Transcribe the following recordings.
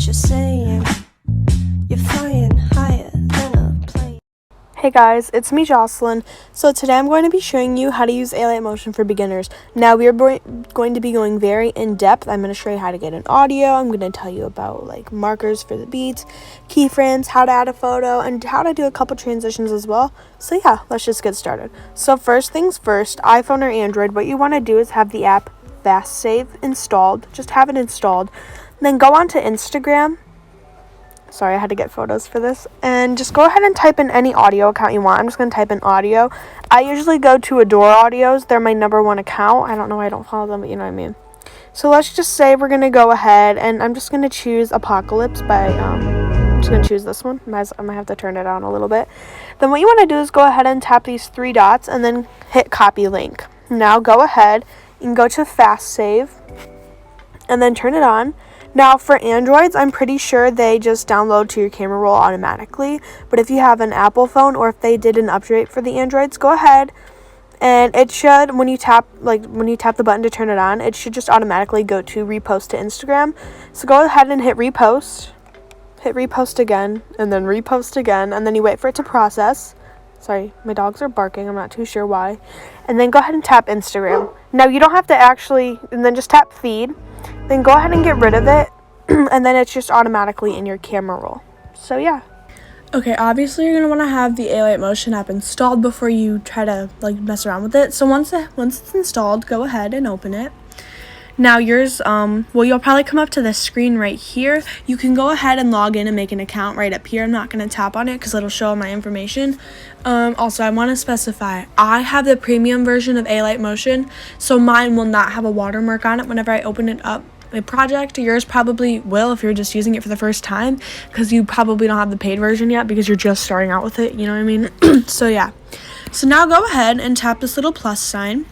what you're saying. You're flying higher than a plane. Hey guys, it's me Jocelyn. So today I'm going to be showing you how to use alight motion for beginners. Now we are going to be going very in depth. I'm going to show you how to get an audio. I'm going to tell you about like markers for the beats, keyframes, how to add a photo, and how to do a couple transitions as well. So yeah, let's just get started. So first things first, iPhone or Android, what you want to do is have the app Fast Save installed. Just have it installed. Then go on to Instagram. Sorry, I had to get photos for this. And just go ahead and type in any audio account you want. I'm just going to type in audio. I usually go to Adore Audios. They're my number 1 account. I don't know why I don't follow them, but you know what I mean. So let's just say we're going to go ahead and I'm just going to choose Apocalypse by, I'm just going to choose this one. I might have to turn it on a little bit. Then what you want to do is go ahead and tap these 3 dots and then hit copy link. Now go ahead and go to Fast Save and then turn it on. Now for Androids, I'm pretty sure they just download to your camera roll automatically, but if you have an Apple phone or if they did an update for the Androids, go ahead and it should, when you tap the button to turn it on, it should just automatically go to Repost to Instagram. So go ahead and hit repost again, and then repost again, and then you wait for it to process. Sorry, my dogs are barking. I'm not too sure why. And then go ahead and tap Instagram. Now, you don't have to actually, and then just tap feed. Then go ahead and get rid of it. And then it's just automatically in your camera roll. So, yeah. Okay, obviously you're going to want to have the alight motion app installed before you try to, mess around with it. So once it's installed, go ahead and open it. Now yours, you'll probably come up to this screen right here. You can go ahead and log in and make an account right up here. I'm not going to tap on it because it'll show all my information. Also, I want to specify, I have the premium version of alight motion, so mine will not have a watermark on it whenever I open it up. A project. Yours probably will if you're just using it for the first time, because you probably don't have the paid version yet because you're just starting out with it, you know what I mean? So yeah. So now go ahead and tap this little plus sign.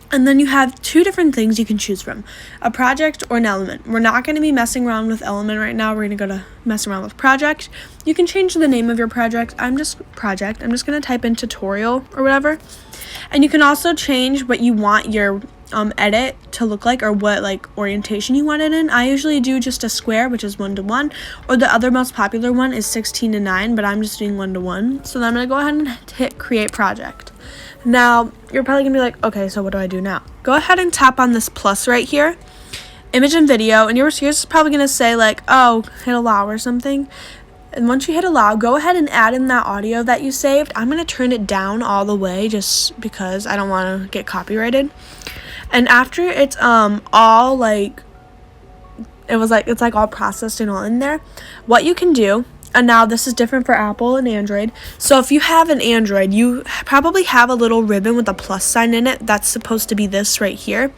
And then you have 2 different things you can choose from, a project or an element. We're not going to be messing around with element right now. We're going to go to mess around with project. You can change the name of your project. I'm just going to type in tutorial or whatever. And you can also change what you want your edit to look like, or what orientation you want it in. I usually do just a square, which is 1:1, or the other most popular one is 16:9, but I'm just doing 1:1. So then I'm going to go ahead and hit create project. Now, you're probably going to be like, okay, so what do I do now? Go ahead and tap on this plus right here, image and video, and yours is probably going to say oh, hit allow or something. And once you hit allow, go ahead and add in that audio that you saved. I'm going to turn it down all the way just because I don't want to get copyrighted. And after it's all it's all processed and all in there, what you can do, and now this is different for Apple and Android. So if you have an Android, you probably have a little ribbon with a plus sign in it. That's supposed to be this right here.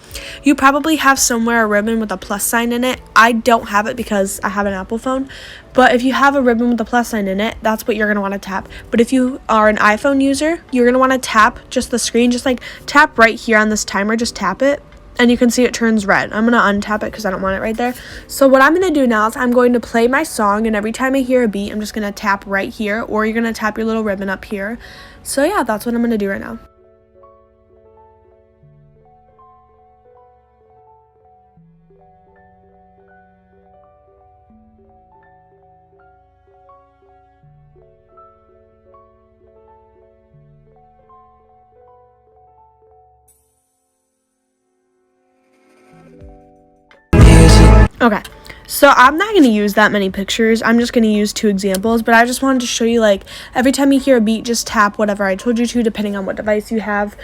You probably have somewhere a ribbon with a plus sign in it. I don't have it because I have an Apple phone. But if you have a ribbon with a plus sign in it, that's what you're going to want to tap. But if you are an iPhone user, you're going to want to tap just the screen. Just tap right here on this timer. Just tap it. And you can see it turns red. I'm going to untap it because I don't want it right there. So what I'm going to do now is I'm going to play my song, and every time I hear a beat, I'm just going to tap right here, or you're going to tap your little ribbon up here. So yeah, that's what I'm going to do right now. Okay, so I'm not going to use that many pictures. I'm just going to use 2 examples, but I just wanted to show you, every time you hear a beat, just tap whatever I told you to, depending on what device you have.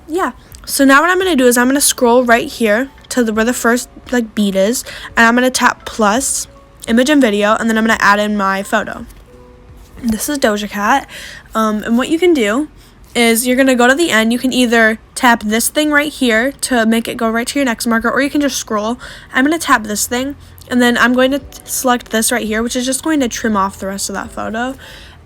Yeah. So now what I'm going to do is I'm going to scroll right here to where the first, beat is, and I'm going to tap plus, image and video, and then I'm going to add in my photo. This is Doja Cat, and what you can do is you're going to go to the end. You can either tap this thing right here to make it go right to your next marker, or you can just scroll. I'm going to tap this thing, and then I'm going to select this right here, which is just going to trim off the rest of that photo.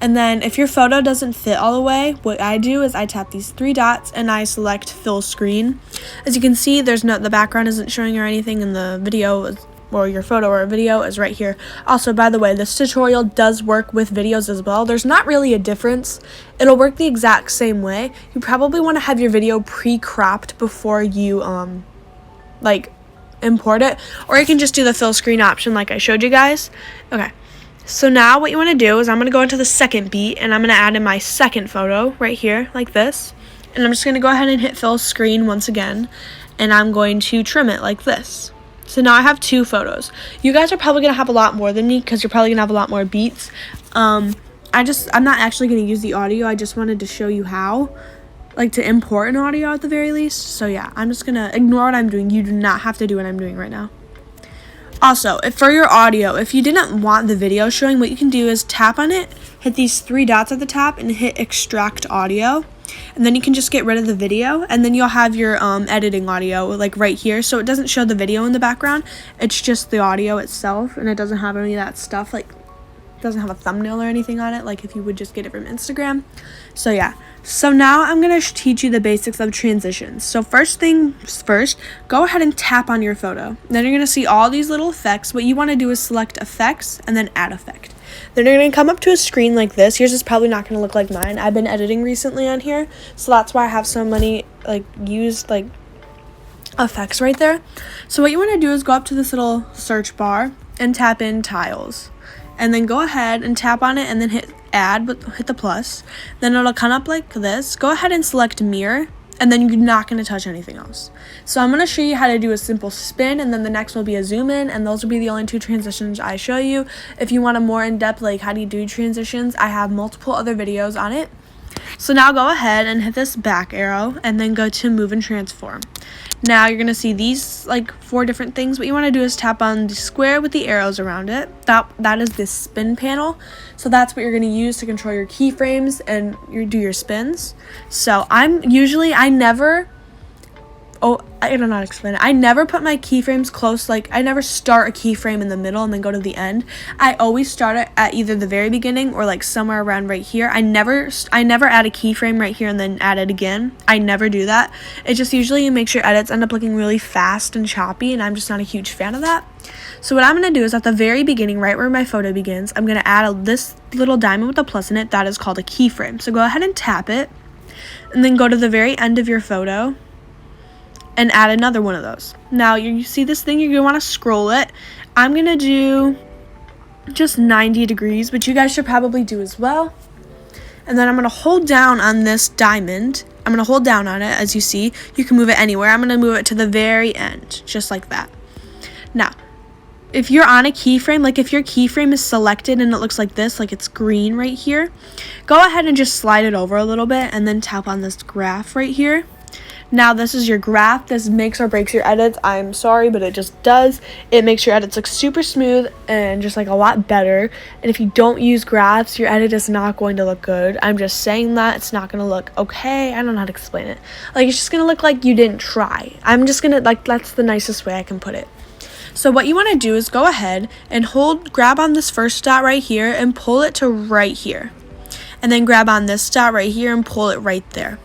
And then if your photo doesn't fit all the way, what I do is I tap these 3 dots and I select fill screen. As you can see, the background isn't showing or anything, and the video or your photo or video is right here. Also, by the way, this tutorial does work with videos as well. There's not really a difference. It'll work the exact same way. You probably want to have your video pre-cropped before you import it, or you can just do the fill screen option like I showed you guys. Okay, so now what you want to do is I'm going to go into the second beat, and I'm going to add in my second photo right here like this, and I'm just going to go ahead and hit fill screen once again, and I'm going to trim it like this. So now I have 2 photos. You guys are probably going to have a lot more than me because you're probably going to have a lot more beats. I'm not actually going to use the audio. I just wanted to show you how, like, to import an audio at the very least. So yeah, I'm just going to ignore what I'm doing. You do not have to do what I'm doing right now. Also, for your audio, if you didn't want the video showing, what you can do is tap on it, hit these 3 dots at the top, and hit extract audio. And then you can just get rid of the video, and then you'll have your editing audio like right here. So it doesn't show the video in the background, it's just the audio itself, and it doesn't have any of that stuff, like it doesn't have a thumbnail or anything on it like if you would just get it from Instagram. So yeah, so now I'm going to teach you the basics of transitions. So first things first, go ahead and tap on your photo. Then you're going to see all these little effects. What you want to do is select effects and then add effect. Then you're going to come up to a screen like this. Yours is probably not going to look like mine. I've been editing recently on here, so that's why I have so many used effects right there. So what you want to do is go up to this little search bar and tap in tiles, and then go ahead and tap on it and then hit add, but hit the plus. Then it'll come up like this. Go ahead and select mirror, and then you're not going to touch anything else. So I'm going to show you how to do a simple spin, and then the next will be a zoom in, and those will be the only 2 transitions I show you. If you want a more in-depth, like how do you do transitions, I have multiple other videos on it. So now go ahead and hit this back arrow, and then go to move and transform. Now you're going to see these 4 different things. What you want to do is tap on the square with the arrows around it. That is this spin panel. So that's what you're going to use to control your keyframes and do your spins. So I don't know how to explain it. I never put my keyframes close, I never start a keyframe in the middle and then go to the end. I always start it at either the very beginning or somewhere around right here. I never add a keyframe right here and then add it again. I never do that. It just usually makes your edits end up looking really fast and choppy, and I'm just not a huge fan of that. So what I'm going to do is at the very beginning, right where my photo begins, I'm going to add this little diamond with a plus in it. That is called a keyframe. So go ahead and tap it, and then go to the very end of your photo and add another one of those. Now you see this thing, you're going to want to scroll it. I'm going to do just 90 degrees, but you guys should probably do as well. And then I'm going to hold down on this diamond. I'm going to hold down on it. As you see, you can move it anywhere. I'm going to move it to the very end, just like that. Now, if you're on a keyframe, if your keyframe is selected and it looks like this, it's green right here, go ahead and just slide it over a little bit and then tap on this graph right here. Now this is your graph. This makes or breaks your edits. I'm sorry, but it just does. It makes your edits look super smooth and just a lot better. And if you don't use graphs, your edit is not going to look good. I'm just saying that. It's not going to look okay. I don't know how to explain it. It's just going to look like you didn't try. I'm just going to, that's the nicest way I can put it. So what you want to do is go ahead and grab on this first dot right here and pull it to right here. And then grab on this dot right here and pull it right there.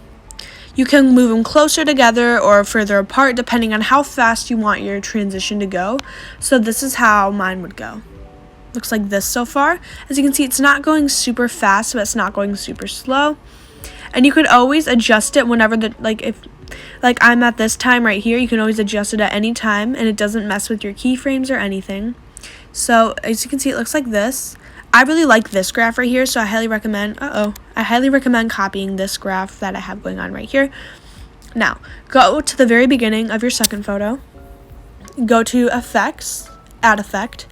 You can move them closer together or further apart depending on how fast you want your transition to go. So this is how mine would go. Looks like this so far. As you can see, it's not going super fast, but it's not going super slow. And you could always adjust it whenever if I'm at this time right here, you can always adjust it at any time, and it doesn't mess with your keyframes or anything. So as you can see, it looks like this. I really like this graph right here, so I highly recommend copying this graph that I have going on right here. Now, go to the very beginning of your second photo, go to effects, add effect,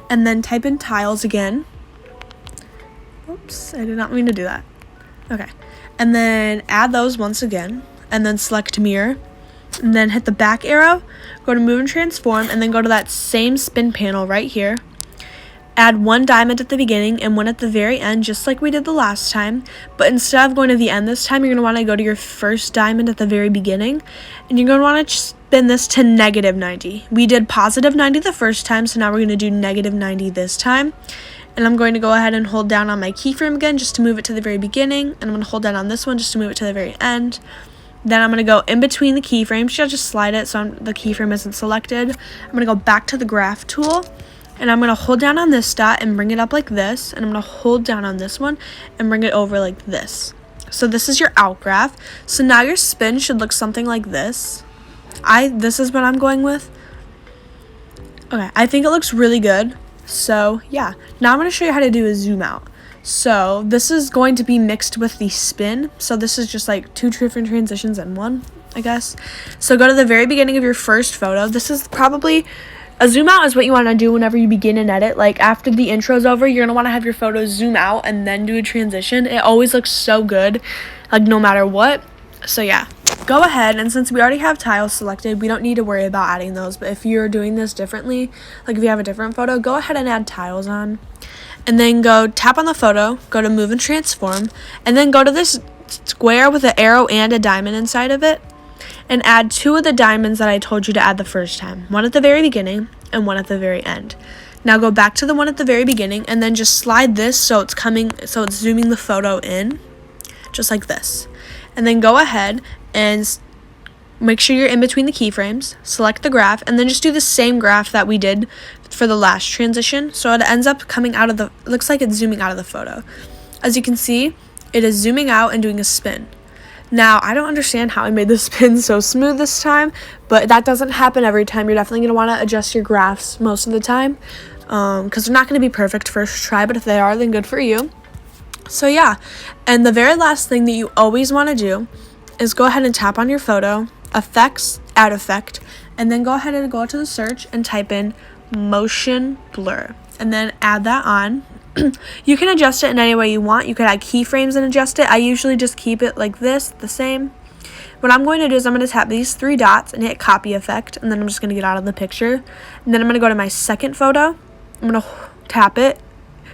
and then type in tiles again. Oops, I did not mean to do that. Okay, and then add those once again, and then select mirror, and then hit the back arrow, go to move and transform, and then go to that same spin panel right here. Add 1 diamond at the beginning and 1 at the very end, just like we did the last time. But instead of going to the end this time, you're going to want to go to your first diamond at the very beginning. And you're going to want to spin this to -90. We did +90 the first time, so now we're going to do -90 this time. And I'm going to go ahead and hold down on my keyframe again just to move it to the very beginning. And I'm going to hold down on this one just to move it to the very end. Then I'm going to go in between the keyframes. You'll just slide it so the keyframe isn't selected. I'm going to go back to the graph tool. And I'm going to hold down on this dot and bring it up like this. And I'm going to hold down on this one and bring it over like this. So this is your out graph. So now your spin should look something like this. This is what I'm going with. Okay, I think it looks really good. So yeah, now I'm going to show you how to do a zoom out. So this is going to be mixed with the spin. So this is just like two different transitions in one, I guess. So go to the very beginning of your first photo. This is probably, a zoom out is what you want to do whenever you begin an edit. Like after the intro's over, you're going to want to have your photos zoom out and then do a transition. It always looks so good, like no matter what. So yeah, go ahead, and since we already have tiles selected, we don't need to worry about adding those. But if you're doing this differently, like if you have a different photo, go ahead and add tiles on. And then go tap on the photo, go to move and transform, and then go to this square with an arrow and a diamond inside of it, and add two of the diamonds that I told you to add the first time. One at the very beginning and one at the very end. Now go back to the one at the very beginning and then just slide this so it's zooming the photo in, just like this. And then go ahead and make sure you're in between the keyframes, select the graph, and then just do the same graph that we did for the last transition. So it ends up coming out of it looks like it's zooming out of the photo. As you can see, it is zooming out and doing a spin. Now, I don't understand how I made the spin so smooth this time, but that doesn't happen every time. You're definitely going to want to adjust your graphs most of the time, because they're not going to be perfect first try, but if they are, then good for you. So yeah, and the very last thing that you always want to do is go ahead and tap on your photo, effects, add effect, and then go ahead and go to the search and type in motion blur, and then add that on. You can adjust it in any way you want. You could add keyframes and adjust it. I usually just keep it like this, the same. What I'm going to do is I'm going to tap these three dots and hit copy effect, and then I'm just going to get out of the picture. And then I'm going to go to my second photo. I'm going to tap it,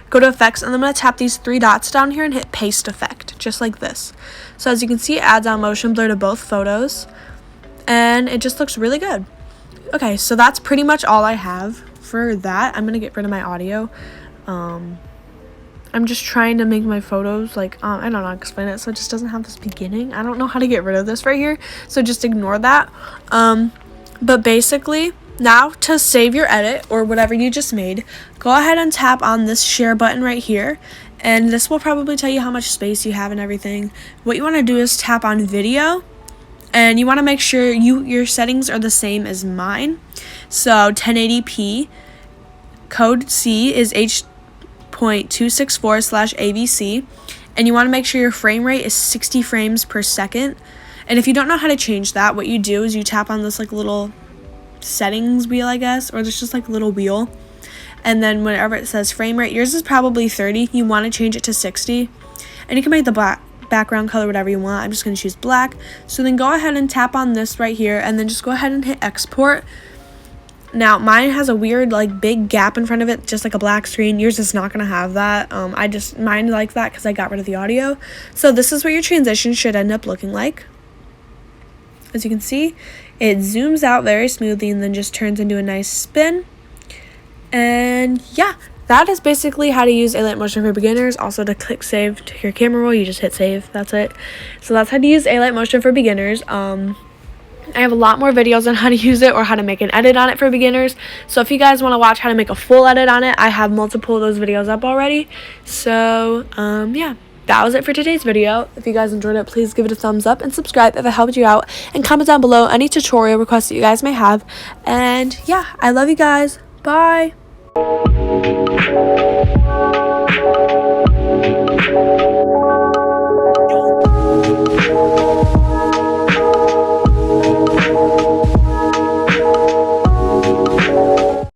go to effects, and then I'm going to tap these three dots down here and hit paste effect, just like this. So as you can see, it adds on motion blur to both photos, and it just looks really good. Okay, so that's pretty much all I have for that. I'm going to get rid of my audio. I'm just trying to make my photos, like, I don't know how to explain it, so it just doesn't have this beginning. I don't know how to get rid of this right here, so just ignore that. But basically, now to save your edit, or whatever you just made, go ahead and tap on this share button right here, and this will probably tell you how much space you have and everything. What you want to do is tap on video, and you want to make sure your settings are the same as mine. So 1080p, code C is H.264/AVC, and you want to make sure your frame rate is 60 frames per second. And if you don't know how to change that, what you do is you tap on this like little settings wheel, I guess, or there's just like a little wheel, and then whenever it says frame rate, yours is probably 30, you want to change it to 60, and you can make the background color whatever you want. I'm just going to choose black. So then go ahead and tap on this right here, and then just go ahead and hit export. Now mine has a weird like big gap in front of it, just like a black screen. Yours is not going to have that. Mine like that because I got rid of the audio. So this is what your transition should end up looking like. As you can see, it zooms out very smoothly and then just turns into a nice spin. And yeah, that is basically how to use alight motion for beginners. Also, to click save to your camera roll, you just hit save. That's it. So that's how to use alight motion for beginners. I have a lot more videos on how to use it or how to make an edit on it for beginners. So if you guys want to watch how to make a full edit on it, I have multiple of those videos up already. So yeah, that was it for today's video. If you guys enjoyed it, please give it a thumbs up and subscribe if it helped you out, and comment down below any tutorial requests that you guys may have. And yeah, I love you guys. Bye.